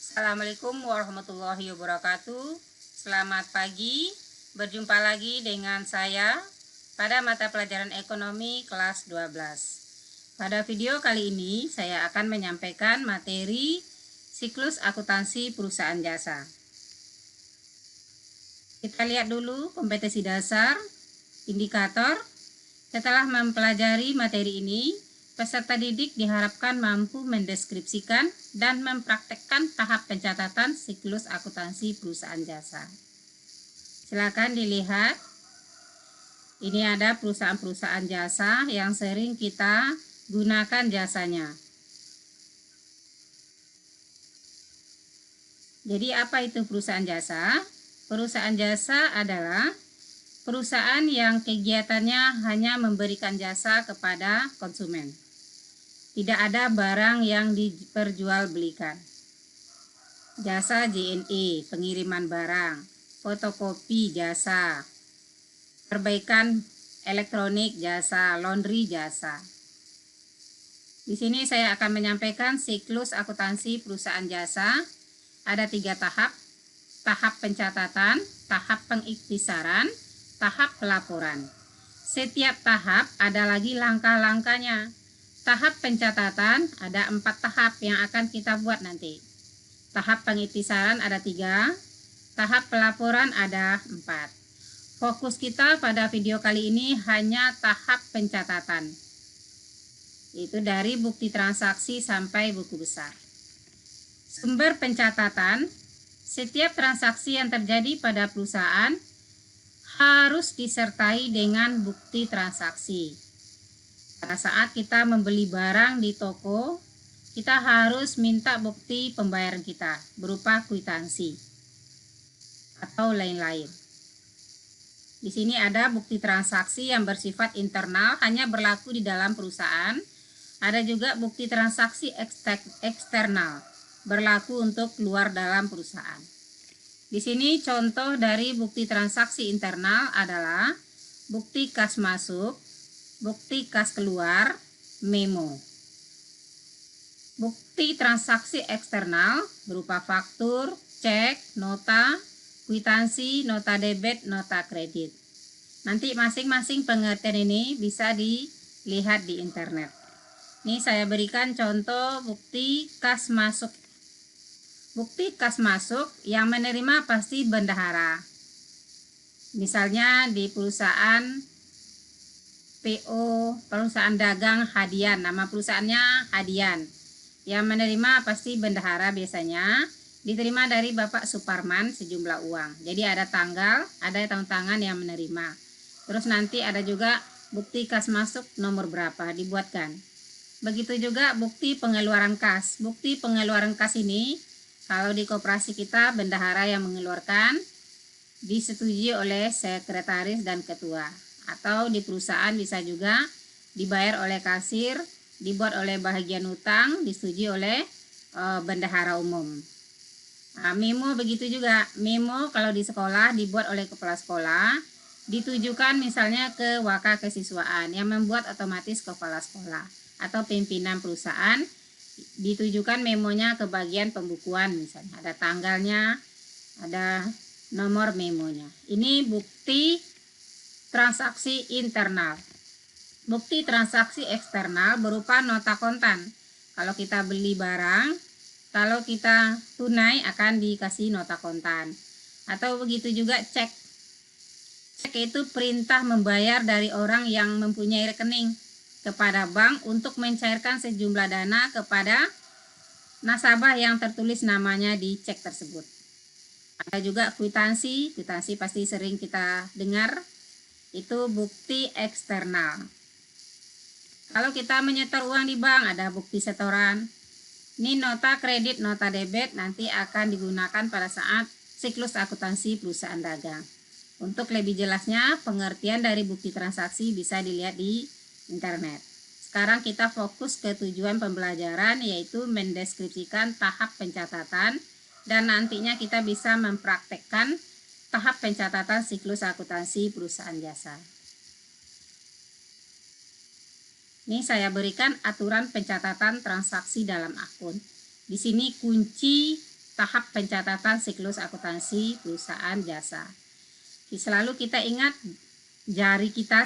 Assalamualaikum warahmatullahi wabarakatuh. Selamat pagi, berjumpa lagi dengan saya pada mata pelajaran ekonomi kelas 12. Pada video kali ini saya akan menyampaikan materi siklus akuntansi perusahaan jasa. Kita lihat dulu kompetensi dasar, indikator. Setelah mempelajari materi ini, peserta didik diharapkan mampu mendeskripsikan dan mempraktekkan tahap pencatatan siklus akuntansi perusahaan jasa. Silakan dilihat. Ini ada perusahaan-perusahaan jasa yang sering kita gunakan jasanya. Jadi apa itu perusahaan jasa? Perusahaan jasa adalah perusahaan yang kegiatannya hanya memberikan jasa kepada konsumen. Tidak ada barang yang diperjualbelikan. Jasa JNE, pengiriman barang, fotokopi jasa, perbaikan elektronik jasa, laundry jasa. Di sini saya akan menyampaikan siklus akuntansi perusahaan jasa. Ada 3 tahap: tahap pencatatan, tahap pengiktisaran, tahap pelaporan. Setiap tahap ada lagi langkah-langkahnya. Tahap pencatatan ada 4 tahap yang akan kita buat nanti. Tahap pengiktisaran ada 3, tahap pelaporan ada 4. Fokus kita pada video kali ini hanya tahap pencatatan. Itu dari bukti transaksi sampai buku besar. Sumber pencatatan: setiap transaksi yang terjadi pada perusahaan harus disertai dengan bukti transaksi. Pada saat kita membeli barang di toko, kita harus minta bukti pembayaran kita berupa kwitansi atau lain-lain. Di sini ada bukti transaksi yang bersifat internal, hanya berlaku di dalam perusahaan. Ada juga bukti transaksi eksternal, berlaku untuk luar dalam perusahaan. Di sini contoh dari bukti transaksi internal adalah bukti kas masuk, bukti kas keluar, memo. Bukti transaksi eksternal berupa faktur, cek, nota, kwitansi, nota debit, nota kredit. Nanti masing-masing pengertian ini bisa dilihat di internet. Ini saya berikan contoh bukti kas masuk. Bukti kas masuk yang menerima pasti bendahara. Misalnya di perusahaan PO, perusahaan dagang Hadian, nama perusahaannya Hadian. Yang menerima pasti bendahara, biasanya diterima dari Bapak Suparman sejumlah uang. Jadi ada tanggal, ada tanda tangan yang menerima. Terus nanti ada juga bukti kas masuk nomor berapa dibuatkan. Begitu juga bukti pengeluaran kas. Bukti pengeluaran kas ini kalau di koperasi kita bendahara yang mengeluarkan, disetujui oleh sekretaris dan ketua. Atau di perusahaan bisa juga dibayar oleh kasir, dibuat oleh bahagian utang, disetujui oleh bendahara umum. Nah, memo begitu juga. Memo kalau di sekolah dibuat oleh kepala sekolah, ditujukan misalnya ke waka kesiswaan yang membuat otomatis kepala sekolah atau pimpinan perusahaan. Ditujukan memonya ke bagian pembukuan, misalnya ada tanggalnya, ada nomor memonya. Ini bukti transaksi internal. Bukti transaksi eksternal berupa nota kontan. Kalau kita beli barang, kalau kita tunai akan dikasih nota kontan. Atau begitu juga cek. Cek itu perintah membayar dari orang yang mempunyai rekening kepada bank untuk mencairkan sejumlah dana kepada nasabah yang tertulis namanya di cek tersebut. Ada juga kwitansi. Kwitansi pasti sering kita dengar. Itu bukti eksternal. Kalau kita menyetor uang di bank, ada bukti setoran. Ini nota kredit, nota debit nanti akan digunakan pada saat siklus akuntansi perusahaan dagang. Untuk lebih jelasnya, pengertian dari bukti transaksi bisa dilihat di internet. Sekarang kita fokus ke tujuan pembelajaran, yaitu mendeskripsikan tahap pencatatan, dan nantinya kita bisa mempraktekkan tahap pencatatan siklus akuntansi perusahaan jasa. Ini saya berikan aturan pencatatan transaksi dalam akun. Di sini kunci tahap pencatatan siklus akuntansi perusahaan jasa. Selalu kita ingat jari kita,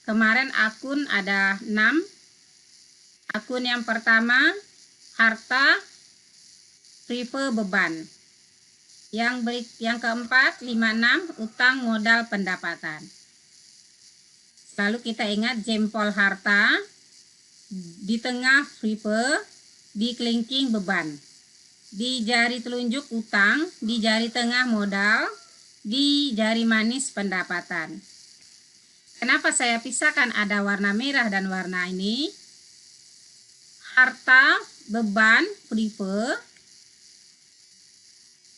Kemarin akun ada 6. Akun yang pertama harta, prive, beban. Yang keempat 56 utang, modal, pendapatan. Lalu kita ingat jempol harta, di tengah prive, di kelingking beban, di jari telunjuk utang, di jari tengah modal, di jari manis pendapatan. Kenapa saya pisahkan ada warna merah dan warna ini? Harta, beban, prive,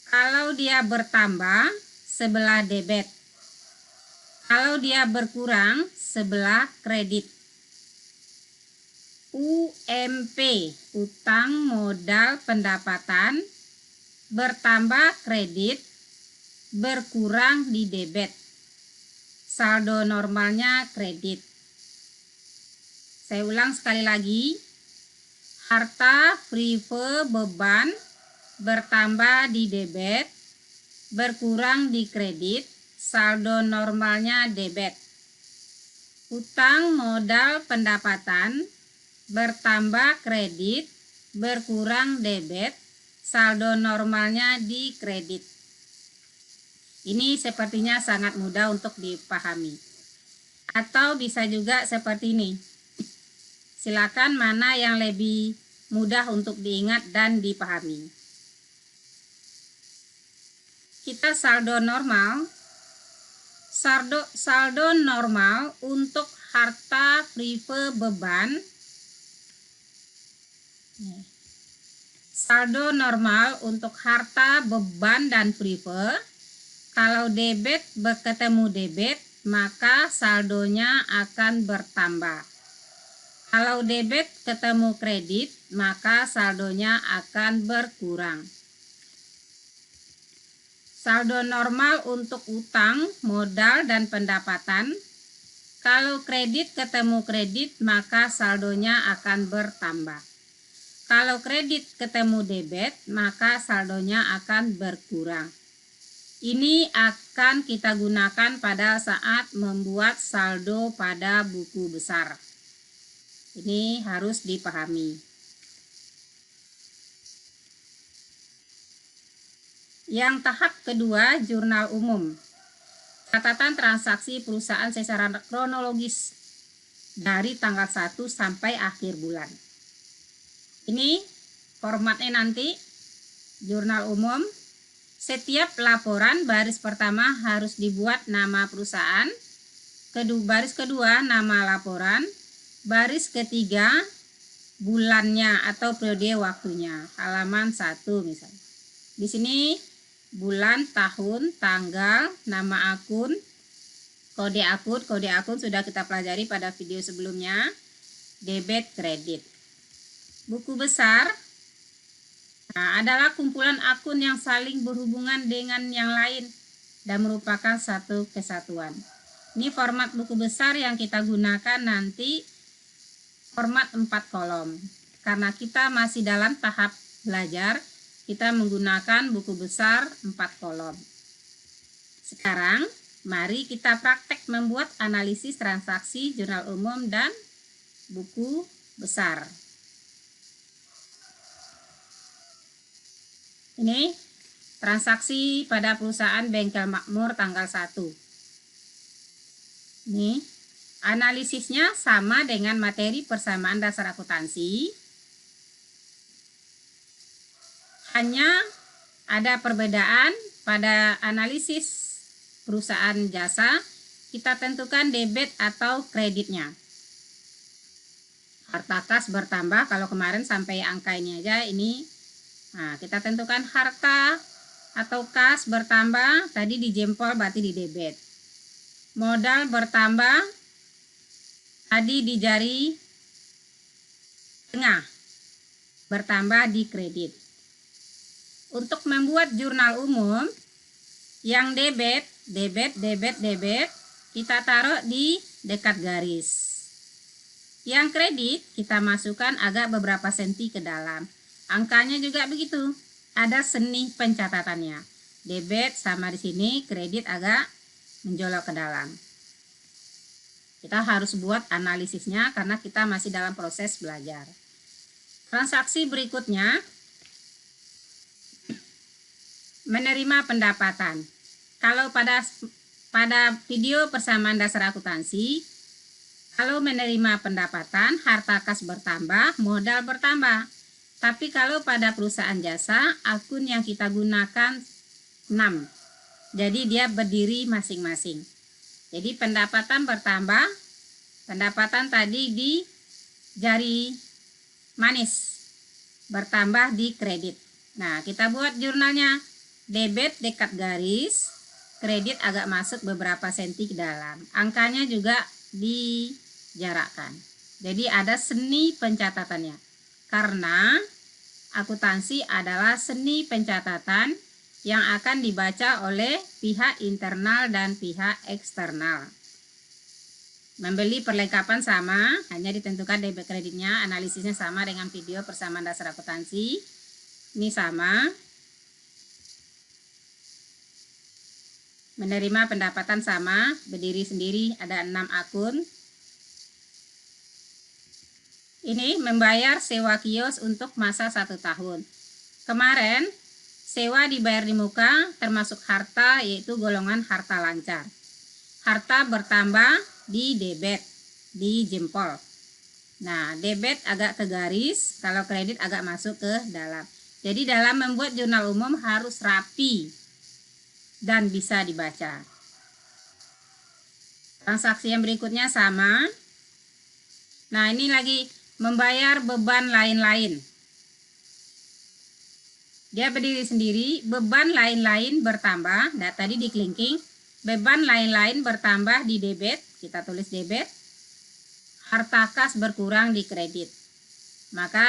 kalau dia bertambah sebelah debit, kalau dia berkurang sebelah kredit. UMP, utang, modal, pendapatan, bertambah kredit, berkurang di debit. Saldo normalnya kredit. Saya ulang sekali lagi. Harta, prive, beban, bertambah di debit, berkurang di kredit. Saldo normalnya debit. Utang, modal, pendapatan, bertambah kredit, berkurang debit. Saldo normalnya di kredit. Ini sepertinya sangat mudah untuk dipahami. Atau bisa juga seperti ini. Silakan mana yang lebih mudah untuk diingat dan dipahami. Kita saldo normal. Saldo normal untuk harta, prive, beban. Saldo normal untuk harta, beban, dan prive. Kalau debit berketemu debit, maka saldonya akan bertambah. Kalau debit ketemu kredit, maka saldonya akan berkurang. Saldo normal untuk utang, modal, dan pendapatan. Kalau kredit ketemu kredit, maka saldonya akan bertambah. Kalau kredit ketemu debit, maka saldonya akan berkurang. Ini akan kita gunakan pada saat membuat saldo pada buku besar. Ini harus dipahami. Yang tahap kedua, jurnal umum. Catatan transaksi perusahaan secara kronologis dari tanggal 1 sampai akhir bulan. Ini formatnya nanti, jurnal umum. Setiap laporan baris pertama harus dibuat nama perusahaan, baris kedua nama laporan, baris ketiga bulannya atau periode waktunya, halaman 1 misalnya. Di sini bulan, tahun, tanggal, nama akun, kode akun sudah kita pelajari pada video sebelumnya, debit, kredit. Buku besar adalah kumpulan akun yang saling berhubungan dengan yang lain dan merupakan satu kesatuan. Ini format buku besar yang kita gunakan nanti, format 4 kolom. Karena kita masih dalam tahap belajar, kita menggunakan buku besar 4 kolom. Sekarang mari kita praktek membuat analisis transaksi jurnal umum dan buku besar. Ini transaksi pada perusahaan Bengkel Makmur tanggal 1. Ini analisisnya sama dengan materi persamaan dasar akuntansi. Hanya ada perbedaan pada analisis perusahaan jasa, kita tentukan debit atau kreditnya. Harta kas bertambah, kalau kemarin sampai angka ini aja, ini kita tentukan harta atau kas bertambah, tadi di jempol berarti di debit. Modal bertambah, tadi di jari tengah, bertambah di kredit. Untuk membuat jurnal umum, yang debit, kita taruh di dekat garis. Yang kredit, kita masukkan agak beberapa senti ke dalam. Angkanya juga begitu. ada seni pencatatannya. Debit sama di sini, kredit agak menjolok ke dalam. Kita harus buat analisisnya karena kita masih dalam proses belajar. Transaksi berikutnya, menerima pendapatan. Kalau pada video persamaan dasar akuntansi, kalau menerima pendapatan, harta kas bertambah, modal bertambah. Tapi kalau pada perusahaan jasa, akun yang kita gunakan 6. Jadi dia berdiri masing-masing. Jadi pendapatan bertambah, pendapatan tadi di jari manis, bertambah di kredit. Nah, kita buat jurnalnya. Debit dekat garis, kredit agak masuk beberapa senti ke dalam. Angkanya juga dijarakkan. Jadi ada seni pencatatannya. Karena akuntansi adalah seni pencatatan yang akan dibaca oleh pihak internal dan pihak eksternal. Membeli perlengkapan sama, hanya ditentukan debit kreditnya, analisisnya sama dengan video persamaan dasar akuntansi. Ini sama. Menerima pendapatan sama, berdiri sendiri, ada 6 akun. Ini membayar sewa kios untuk masa 1 tahun. Kemarin, sewa dibayar di muka, termasuk harta, yaitu golongan harta lancar. Harta bertambah di debit, di jempol. Nah, debit agak ke garis, kalau kredit agak masuk ke dalam. Jadi dalam membuat jurnal umum harus rapi dan bisa dibaca. Transaksi yang berikutnya sama. Nah, ini lagi membayar beban lain-lain. Dia berdiri sendiri, beban lain-lain bertambah. Nah, tadi di kelingking, beban lain-lain bertambah di debit, kita tulis debit. Harta kas berkurang di kredit. Maka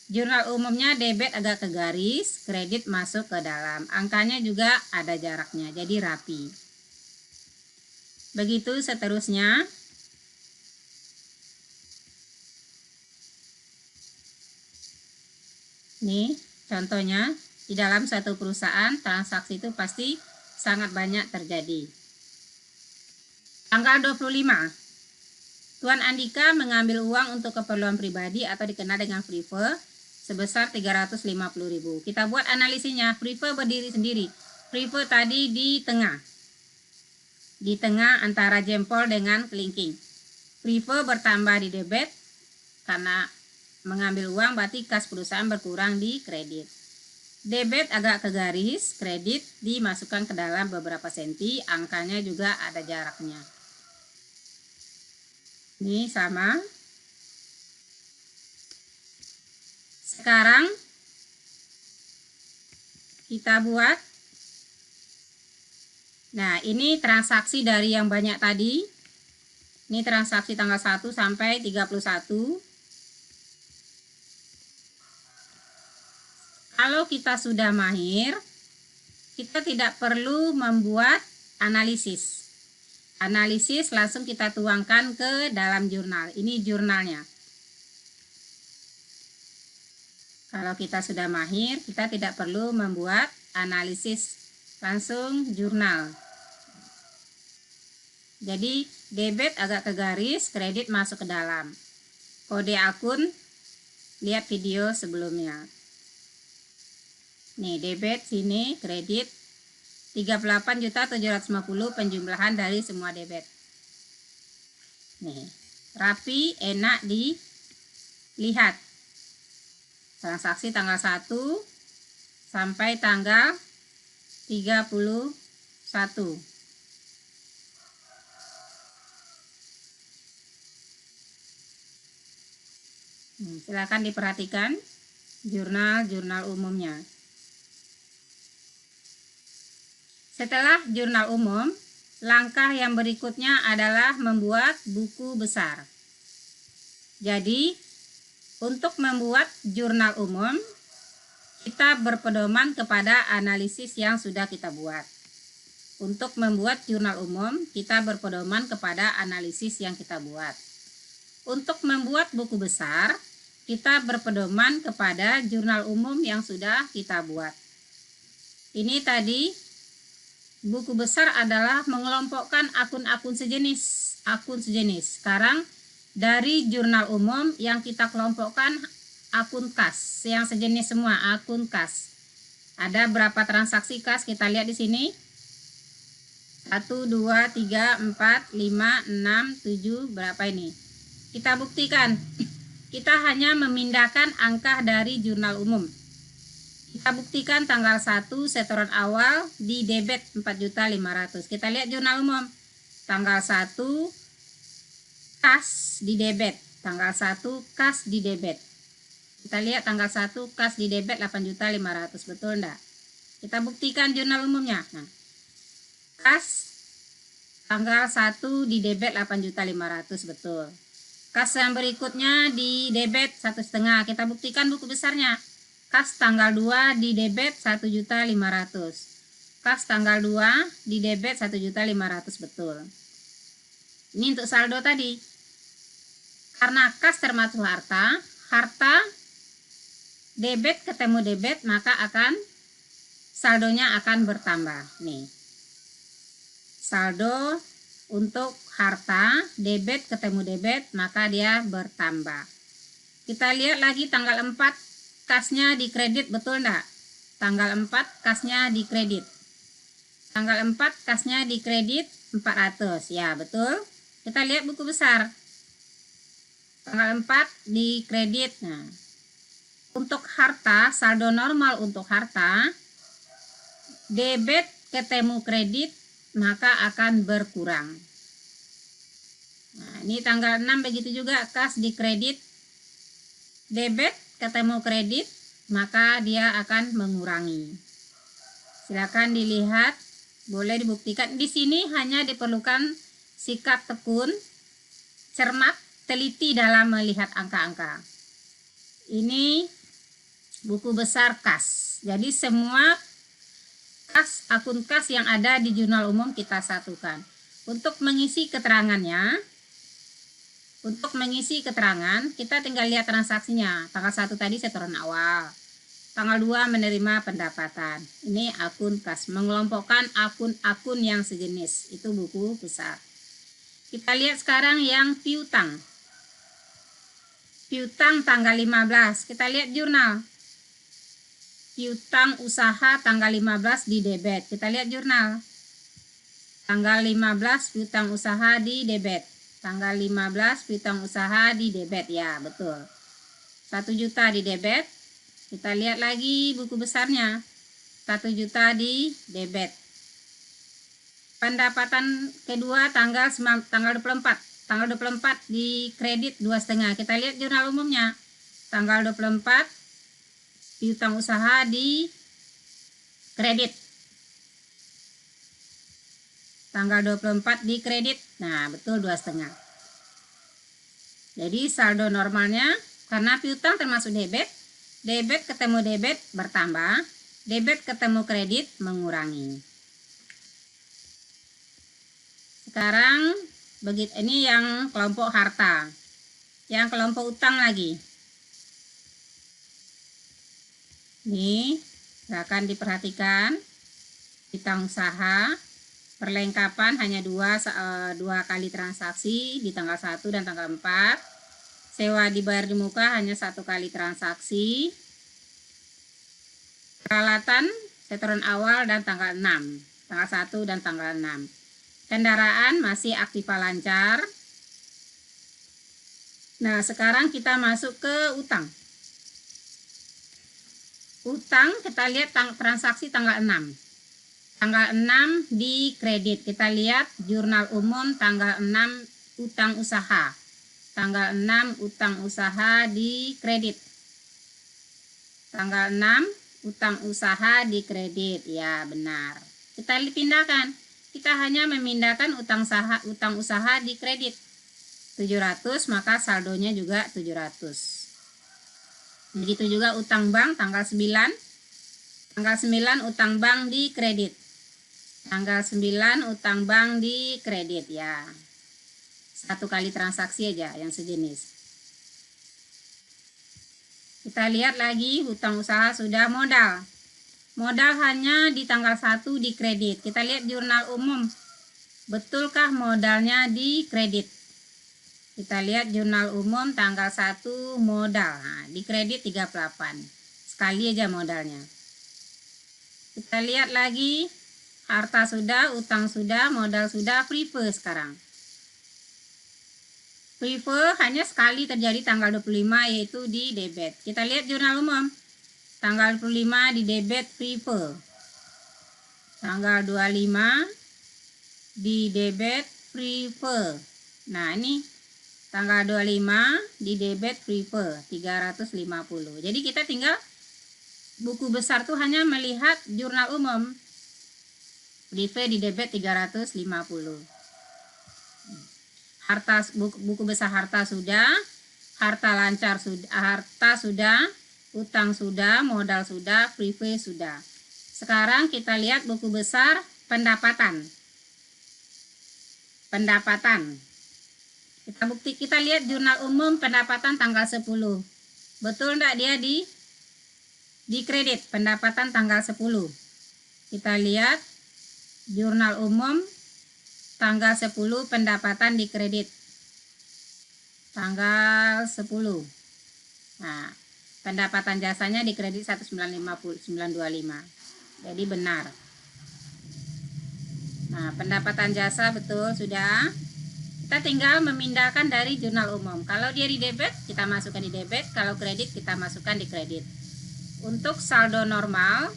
jurnal umumnya debit agak ke garis, kredit masuk ke dalam. Angkanya juga ada jaraknya, jadi rapi. Begitu seterusnya. Nih, contohnya di dalam satu perusahaan transaksi itu pasti sangat banyak terjadi. Tanggal 25. Tuan Andika mengambil uang untuk keperluan pribadi atau dikenal dengan Prive sebesar 350.000. Kita buat analisinya. Prive berdiri sendiri. Prive tadi di tengah. Di tengah antara jempol dengan kelingking. Prive bertambah di debit karena mengambil uang, berarti kas perusahaan berkurang di kredit. Debit agak ke garis, kredit dimasukkan ke dalam beberapa senti, angkanya juga ada jaraknya. Ini sama. Sekarang kita buat. Nah, ini transaksi dari yang banyak tadi. Ini transaksi tanggal 1 sampai 31. Kalau kita sudah mahir, kita tidak perlu membuat analisis. Analisis langsung kita tuangkan ke dalam jurnal. Ini jurnalnya. Kalau kita sudah mahir, kita tidak perlu membuat analisis, langsung jurnal. Jadi debit agak ke garis, kredit masuk ke dalam. Kode akun, lihat video sebelumnya. Nih, debit sini, kredit 38.750 penjumlahan dari semua debit. Nih, rapi, enak dilihat. Transaksi tanggal 1 sampai tanggal 31. Silakan diperhatikan jurnal umumnya. Setelah jurnal umum, langkah yang berikutnya adalah membuat buku besar. Jadi, untuk membuat jurnal umum, kita berpedoman kepada analisis yang sudah kita buat. Untuk membuat jurnal umum, kita berpedoman kepada analisis yang kita buat. Untuk membuat buku besar, kita berpedoman kepada jurnal umum yang sudah kita buat. Ini tadi buku besar adalah mengelompokkan akun-akun sejenis. Sekarang dari jurnal umum yang kita kelompokkan akun kas, yang sejenis semua, akun kas. Ada berapa transaksi kas? Kita lihat di sini. 1, 2, 3, 4, 5, 6, 7, berapa ini? Kita buktikan. Kita hanya memindahkan angka dari jurnal umum. Kita buktikan tanggal 1 setoran awal di debit 4.500.000. Kita lihat jurnal umum. Tanggal 1 kas di debit. Tanggal 1 kas di debit. Kita lihat tanggal 1 kas di debit 8.500.000. Betul enggak? Kita buktikan jurnal umumnya. Nah, kas tanggal 1 di debit 8.500.000. Betul. Kas yang berikutnya di debit 1,5. Kita buktikan buku besarnya. Kas tanggal 2 di debit 1.500.000. Kas tanggal 2 di debit 1.500.000. Betul. Ini untuk saldo tadi. Karena kas termasuk harta, debit ketemu debit, maka saldonya akan bertambah. Nih. Saldo untuk harta, debit ketemu debit, maka dia bertambah. Kita lihat lagi tanggal 4 kasnya di kredit, betul enggak? Tanggal 4 kasnya di kredit. Tanggal 4 kasnya di kredit 400. Ya, betul. Kita lihat buku besar. Tanggal 4 di kredit. Nah, untuk harta, saldo normal untuk harta, debit ketemu kredit, maka akan berkurang. Nah, ini tanggal 6 begitu juga, kas di kredit, debit ketemu kredit, maka dia akan mengurangi. Silakan dilihat, boleh dibuktikan. Di sini hanya diperlukan sikap tekun, cermat, teliti dalam melihat angka-angka. Ini buku besar kas. Jadi semua kas, akun kas yang ada di jurnal umum kita satukan. Untuk mengisi keterangannya, kita tinggal lihat transaksinya. Tanggal 1 tadi setoran awal. Tanggal 2 menerima pendapatan. Ini akun kas, mengelompokkan akun-akun yang sejenis. Itu buku besar. Kita lihat sekarang yang piutang. Piutang tanggal 15. Kita lihat jurnal. Piutang usaha tanggal 15 di debit. Kita lihat jurnal. Tanggal 15 piutang usaha di debit. Tanggal 15 piutang usaha di debit. Ya, betul. 1 juta di debit. Kita lihat lagi buku besarnya. 1 juta di debit. Pendapatan kedua tanggal 24. Tanggal 24 di kredit 2,5. Kita lihat jurnal umumnya. Tanggal 24 piutang usaha di kredit. Tanggal 24 di kredit. Nah, betul 2,5. Jadi saldo normalnya, karena piutang termasuk debit, debit ketemu debit bertambah, debit ketemu kredit mengurangi. Sekarang begitu, ini yang kelompok harta. Yang kelompok utang lagi. Nih, silakan diperhatikan. Utang usaha, perlengkapan hanya dua kali transaksi di tanggal 1 dan tanggal 4. Sewa dibayar di muka hanya 1 kali transaksi. Peralatan setoran awal dan tanggal 6. Tanggal 1 dan tanggal 6. Kendaraan masih aktiva lancar. Nah, sekarang kita masuk ke utang. Utang kita lihat transaksi tanggal 6. Tanggal 6 di kredit. Kita lihat jurnal umum tanggal 6 utang usaha. Tanggal 6 utang usaha di kredit. Tanggal 6 utang usaha di kredit. Ya, benar. Kita pindahkan. Kita hanya memindahkan utang usaha di kredit. 700, maka saldonya juga 700. Begitu juga utang bank tanggal 9. Tanggal 9 utang bank di kredit. Tanggal 9 utang bank di kredit, ya. 1 kali transaksi aja yang sejenis. Kita lihat lagi hutang usaha sudah modal. Modal hanya di tanggal 1 di kredit. Kita lihat jurnal umum. Betulkah modalnya di kredit? Kita lihat jurnal umum tanggal 1 modal. Nah, di kredit 38. Sekali aja modalnya. Kita lihat lagi harta sudah, utang sudah, modal sudah, prepay sekarang. Prepay hanya sekali terjadi tanggal 25 yaitu di debit. Kita lihat jurnal umum. Tanggal 25 di debit prepay. Tanggal 25 di debit prepay. Nah, ini tanggal 25 di debit prepay 350. Jadi kita tinggal buku besar tuh hanya melihat jurnal umum. Prepay di debit 350. Harta buku besar harta sudah, harta lancar sudah, harta sudah, utang sudah, modal sudah, prepay sudah. Sekarang kita lihat buku besar pendapatan. Pendapatan. Kita lihat jurnal umum pendapatan tanggal 10. Betul enggak dia di kredit pendapatan tanggal 10. Kita lihat jurnal umum tanggal 10 pendapatan di kredit. Tanggal 10. Nah, pendapatan jasanya di kredit 195.925. Jadi benar. Nah, pendapatan jasa betul sudah. Kita tinggal memindahkan dari jurnal umum. Kalau dia di debit, kita masukkan di debit. Kalau kredit, kita masukkan di kredit. Untuk saldo normal,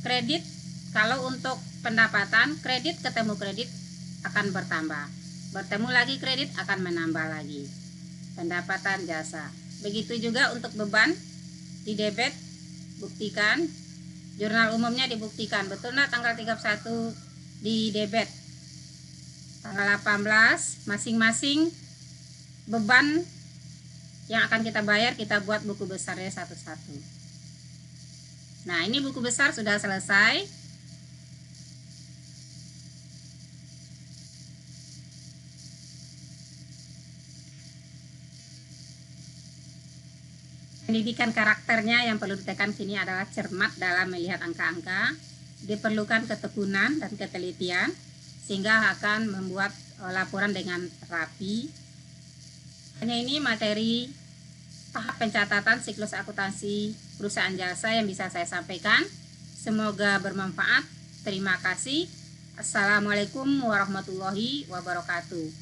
kredit, kalau untuk pendapatan, kredit ketemu kredit akan bertambah. Bertemu lagi kredit akan menambah lagi. Pendapatan jasa. Begitu juga untuk beban di debit, buktikan. Jurnal umumnya dibuktikan. Betul nggak tanggal 31 di debit? Tanggal 18 masing-masing beban yang akan kita bayar kita buat buku besarnya satu-satu. Nah, ini buku besar sudah selesai. Pendidikan karakternya yang perlu ditekan sini adalah cermat dalam melihat angka-angka, diperlukan ketekunan dan ketelitian sehingga akan membuat laporan dengan rapi. Hanya ini materi tahap pencatatan siklus akuntansi perusahaan jasa yang bisa saya sampaikan. Semoga bermanfaat. Terima kasih. Assalamualaikum warahmatullahi wabarakatuh.